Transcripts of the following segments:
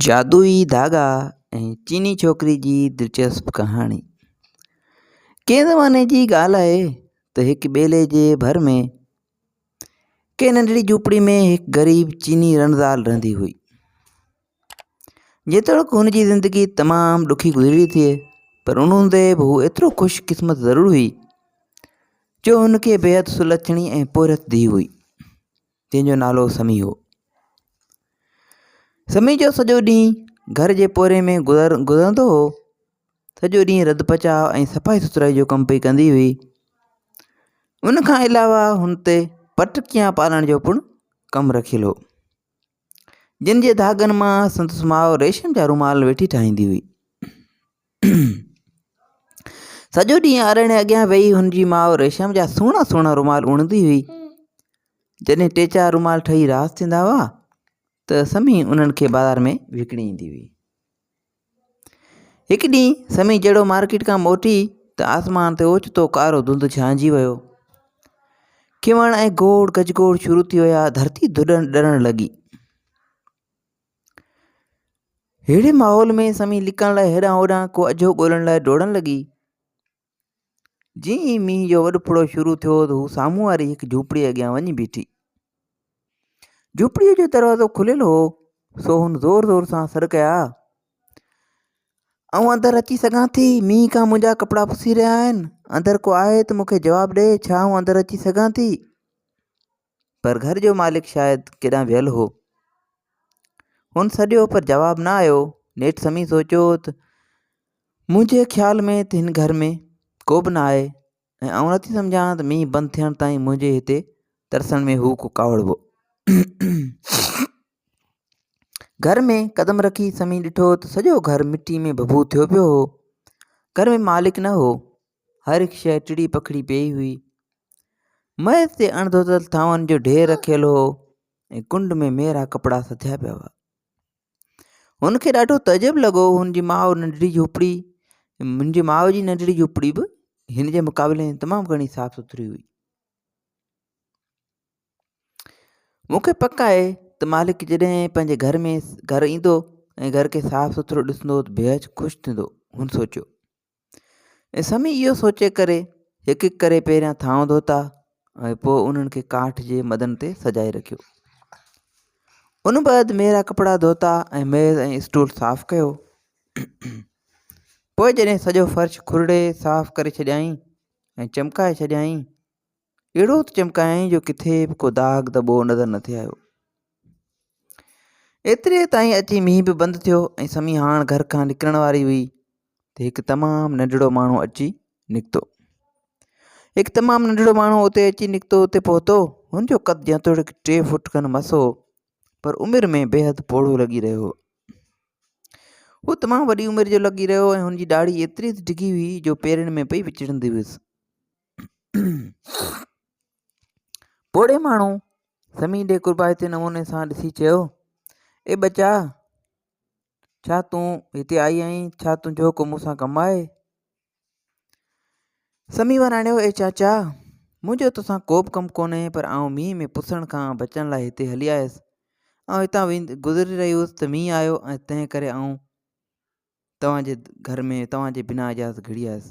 जादुई धागा ऐं चीनी छोकिरी जी दिलचस्प कहाणी। कंहिं ज़माने जी ॻाल्हि आहे त हिकु ॿेले जे भर में कंहिं नंढड़ी झूपड़ी में हिकु ग़रीब चीनी रणज़ाल रहंदी हुई। जेतोणीकि हुनजी ज़िंदगी तमामु ॾुखी गुज़री थिए, पर उन हूंदे बि हू एतिरो ख़ुशकिस्मत ज़रूरु हुई जो हुनखे बेहदि सुलक्षणी ऐं पोरत धीउ हुई, जंहिंजो नालो समी हो। समी जो सॼो ॾींहुं घर जे पोरे में गुज़रंदो हो। सॼो ॾींहुं रध पचाव ऐं सफ़ाई सुथराई जो कमु पई कंदी हुई। उन खां अलावा हुन ते पटकियां पालण जो पिणु कमु रखियलु हो, जिन जे धागनि मां संदसि माउ रेशम जा रुमाल वेठी ठाहींदी हुई। सॼो ॾींहुं आरणे अॻियां वेही हुनजी माउ रेशम जा सुहिणा सुहिणा रुमाल उणंदी हुई। जॾहिं टे चारि रुमाल ठही रास थींदा हुआ त समी उन्हनि खे बाज़ार में विकिणी ईंदी हुई। हिकु ॾींहुं समी जहिड़ो मार्केट खां मोटी त आसमान ते ओचितो कारो धुंध छांइजी वियो। खिवण ऐं गोड़ गजगोड़ शुरू थी विया। धरती ॾरण लॻी। अहिड़े माहौल में समी लिकण लाइ हेॾां होॾां को अझो ॻोल्हण लाइ डोड़ण लॻी। जीअं ई मींहं जो वॾो फुड़ो शुरू थियो त हू साम्हूं वारी हिकु झूपड़ी अॻियां वञी बीठी। झूपड़ीअ जो दरवाज़ो खुलियलु हो, सो हुन ज़ोर ज़ोर सां सॾ कया, ऐं अंदरि अची सघां थी? मींहं खां मुंहिंजा कपिड़ा पुसी रहिया आहिनि। अंदरि को आहे त मूंखे जवाबु ॾे, छा हूं अंदरि अची सघां थी? पर घर जो मालिक शायदि केॾां वियल हो। हुन सॼो पर जवाबु न आयो। नेठि समी सोचियो त मुंहिंजे ख़्याल में त हिन घर में को बि न आहे ऐं आउं नथी सम्झां त मींहुं बंदि थियण ताईं मुंहिंजे हिते तरसण में हू को कावड़िबो। घर में कदम रखी समी ॾिठो त सॼो घर मिटी में भभू थियो पियो हो। घर में मालिक न हो। हर हिकु शइ टिड़ी पखड़ी पई हुई। मेज़ ते अणधोतल थांवनि जो ढेर रखियलु हो ऐं कुंड में मेरा कपिड़ा सथिया पिया हुआ। हुनखे ॾाढो तइजुब लॻो। मुंहिंजी माउ जी नंढड़ी झूपड़ी बि हिन जे मुक़ाबले में तमामु घणी साफ़ सुथरी हुई। मूंखे पक आहे त मालिक जॾहिं पंहिंजे घर ईंदो ऐं घर खे साफ़ सुथरो ॾिसंदो त बेहदि ख़ुशि थींदो, हुन सोचियो। ऐं समी इहो सोचे करे हिकु हिकु करे पहिरियां थांव धोता ऐं पोइ उन्हनि खे काठ जे मदन ते सजाए रखियो। उन बैदि मेरा कपिड़ा धोता ऐं मेज़ ऐं स्टूल साफ़ु कयो। पोइ जॾहिं सॼो फर्श खुरड़े साफ़ु करे छॾियईं ऐं चमकाए छॾियईं, अहिड़ो त चमकायईं जो किथे बि को दाग दॿो नज़र न थे आयो। एतिरे ताईं अची मींहुं बि बंदि थियो ऐं समी हाणे घर खां निकिरण वारी हुई त हिकु तमामु नंढड़ो माण्हू अची निकितो। उते पहुतो। हुनजो क़द जेतोणीकि 3 फुट खनि मसो, पर उमिरि में बेहदि पोड़ो लॻी रहियो हो। हू तमामु वॾी उमिरि जो लॻी रहियो ऐं हुनजी ॾाढ़ी एतिरी त डिघी हुई जो पेरनि में पई विचिड़ंदी हुअसि। पोड़े माण्हू समी ॾे कुर्बाइते नमूने सां ॾिसी चयो, ए बचा, छा तूं हिते आई आहीं? छा तुंहिंजो को मूंसां कमु आहे? समी वराणियो, ए चाचा, मुंहिंजो तोसां को बि कमु कोन्हे, पर आउं मींहं में पुसण खां बचण लाइ हिते हली आयुसि। ऐं हितां गुज़री रही हुअसि त मींहुं आयो ऐं तंहिं करे आउं तव्हांजे घर में तव्हांजे बिना इजाज़त घिड़ी आयुसि।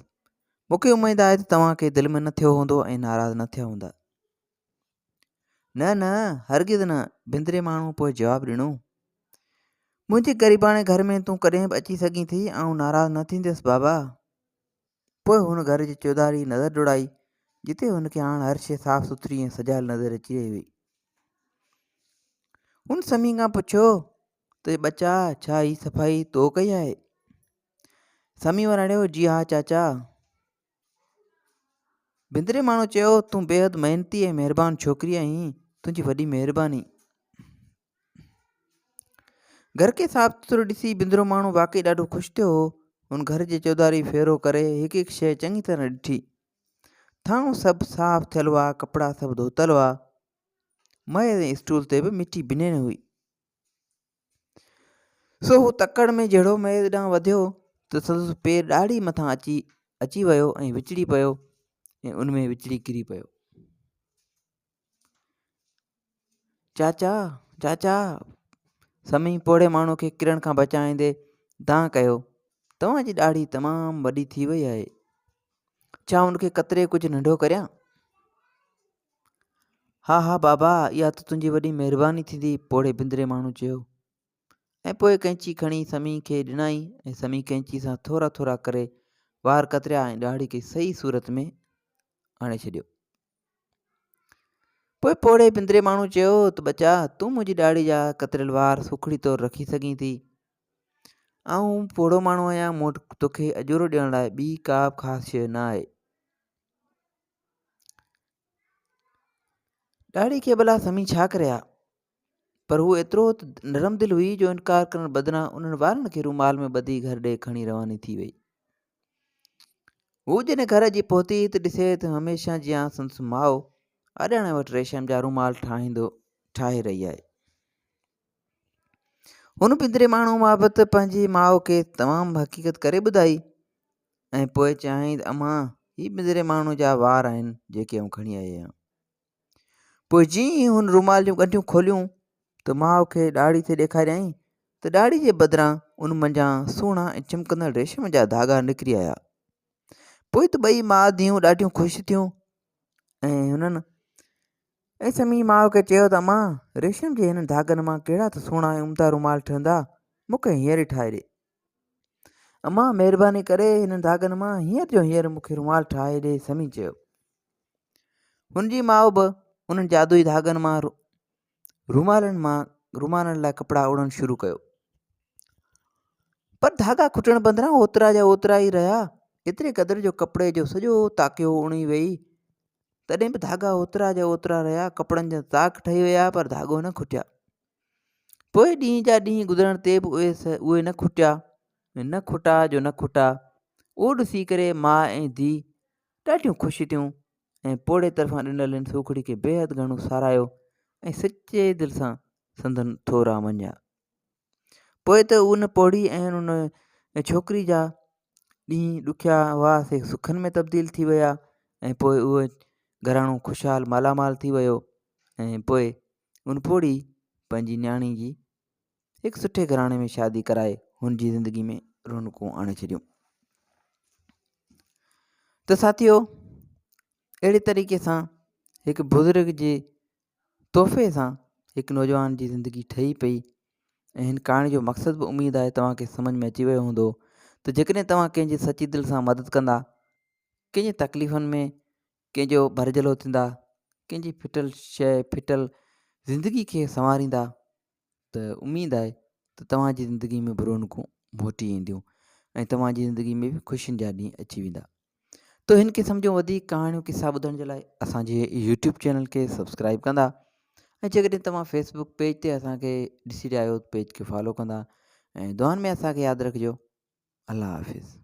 मूंखे उमेदु आहे त तव्हांखे दिलि में न थियो हूंदो ऐं नाराज़ न थिया हूंदा। न, हरगिज़ न, बिंदरे माण्हू पोइ जवाबु ॾिनो। मुंहिंजे ग़रीबाणे घर में तूं कॾहिं बि अची सघीं थी। आउं नाराज़ न थींदसि बाबा। पोइ हुन घर जी चौधारी नज़र डोड़ाई, जिते हुनखे हाणे हर शइ साफ़ सुथरी ऐं सजायल नज़र अची रही हुई। हुन समी खां पुछियो त बचा, छा ही सफ़ाई तो कई आहे? समी वराणियो, जी हा चाचा। बिंदरे माण्हू चयो, तूं बेहदि महिनती ऐं महिरबानी छोकिरी आहीं। तुंहिंजी वॾी महिरबानी। घर खे साफ़ सुथरो ॾिसी बिंदरो माण्हू वाक़ई ॾाढो ख़ुशि थियो हो। हुन घर जी चौधारी फेरो करे हिकु हिकु शइ चङी तरह ॾिठी। थांव सभु साफ़ु थियल हुआ, कपिड़ा सभु धोतल हुआ। मेज़ ऐं स्टूल ते बि मिटी बिने न हुई। सो हू तकड़ में जहिड़ो मेज़ ॾांहुं वधियो त संदसि पेर ॾाढ़ी मथां अची वियो ऐं विचिड़ी पियो ऐं उन में विचिड़ी किरी पियो। चाचा, समी पोड़े माण्हू खे किरण खां बचाईंदे दांह कयो, तव्हांजी ॾाढ़ी तमामु वॾी थी वई आहे, छा हुनखे कतरे कुझु नंढो करियां? हा हा बाबा, इहा त तुंहिंजी वॾी महिरबानी थींदी, पोड़े बिंदरे माण्हू चयो। ऐं पोइ कैंची खणी समी खे ॾिनई ऐं समी कैंची सां थोरा थोरा करे वार कतरिया ऐं ॾाढ़ी खे सही सूरत में आणे छॾियो। पोइ पोड़े बिंदरे माण्हू चयो त बचा, तूं मुंहिंजी ॾाढ़ी जा कतरियल वार सुखड़ी तौरु रखी सघीं थी। आऊं पोड़ो माण्हू आहियां, मूं वटि तोखे अजूरो ॾियण लाइ ॿी का बि ख़ासि शइ न आहे। ॾाढ़ी खे भला समी छा करे हा, पर हू एतिरो त नरम दिलि हुई जो इनकार करण बदिरां उन्हनि वारनि खे रूमाल में ॿधी घर ॾे खणी रवानी थी वई। हू जॾहिं घर जी पहुती त ॾिसे त हमेशह जीअं संदसि माउ अॼाणे वटि रेशम जा रूमाल ठाहे रही आहे। हुन पिंजरे माण्हू बाबति पंहिंजी माउ खे तमामु हक़ीक़त करे ॿुधाई ऐं पोइ चयाईं त अम्मा, ही पिंजरे माण्हू जा वार आहिनि जेके आऊं खणी आई आहियां। पोइ जीअं ई हुन रूमाल जूं ॻंढियूं खोलियूं त माउ खे ॾाढ़ी ते ॾेखारियईं त ॾाढ़ी जे बदिरां उन मंझां सुहिणा ऐं चिमकंदड़ रेशम जा धागा निकिरी आया। पोइ त ॿई माउ धीअरूं ॾाढियूं ख़ुशि थियूं ऐं समी माउ खे चयो त अम्मा, रेशम जे हिन धागनि मां कहिड़ा त सुहिणा ऐं उम्दा रूमाल ठहंदा, मूंखे हींअर ई ठाहे ॾे। अम्मा, महिरबानी करे हिन धागनि मां हींअर जो हींअर मूंखे रूमाल ठाहे ॾे, समी चयो। हुनजी माउ बि उन्हनि जादुई धागनि मां रूमालनि लाइ कपिड़ा उड़णु शुरू कयो, पर धागा खुटण बदिरां ओतिरा जा ओतिरा ई रहिया। एतिरे क़दुरु जो कपिड़े जो सॼो ताकियो उणी वई, तॾहिं बि धागा ओतिरा जा ओतिरा रहिया, कपिड़नि जा ताक ठही विया, पर धागो न खुटिया। पोइ ॾींहं जा ॾींहं गुज़रण ते बि उहे न खुटिया, न खुटा जो न खुटा। उहो ॾिसी करे माउ ऐं धीउ ॾाढियूं ख़ुशि थियूं ऐं पोड़े तरफ़ां ॾिनल हिन सूखड़ी खे बेहदि घणो सारायो ऐं सचे दिलि सां संदन थोरा मञिया। पोइ त उन पोड़ी ऐं उन छोकिरी जा ॾींहं ॾुखिया हुआ से सुखनि में तब्दील थी विया ऐं पोइ उहे घराणो ख़ुशहाल मालामाल थी वियो ऐं पोइ उन पोड़ी पंहिंजी न्याणी जी हिकु सुठे घराणे में शादी कराए हुनजी ज़िंदगी में रौनकूं आणे छॾियूं। त साथियो, अहिड़े तरीक़े सां हिकु बुज़ुर्ग जे तोहफ़े सां हिकु नौजवान जी ज़िंदगी ठही पई ऐं हिन कहाणी जो मक़सदु बि उमेदु आहे तव्हांखे सम्झ में अची वियो हूंदो त जेकॾहिं तव्हां कंहिंजी सची दिलि सां मदद कंदा, कंहिंजे तकलीफ़ुनि में कंहिंजो भरिजलो थींदा, कंहिंजी फिटल शइ फिटल ज़िंदगी खे संवारींदा, त उमेदु आहे त तव्हांजी ज़िंदगी में बि रौनकूं मोटी ईंदियूं ऐं तव्हांजी ज़िंदगी में बि ख़ुशियुनि जा ॾींहं अची वेंदा। तो हिन खे सम्झो वधीक कहाणियूं किसा ॿुधण जे लाइ असांजे यूट्यूब चैनल खे सब्सक्राइब कंदा ऐं जेकॾहिं तव्हां फेसबुक पेज ते असांखे ॾिसी रहिया आहियो पेज खे फॉलो कंदा ऐं दुआनि में असांखे यादि रखिजो। अल्लाह हाफ़िज़।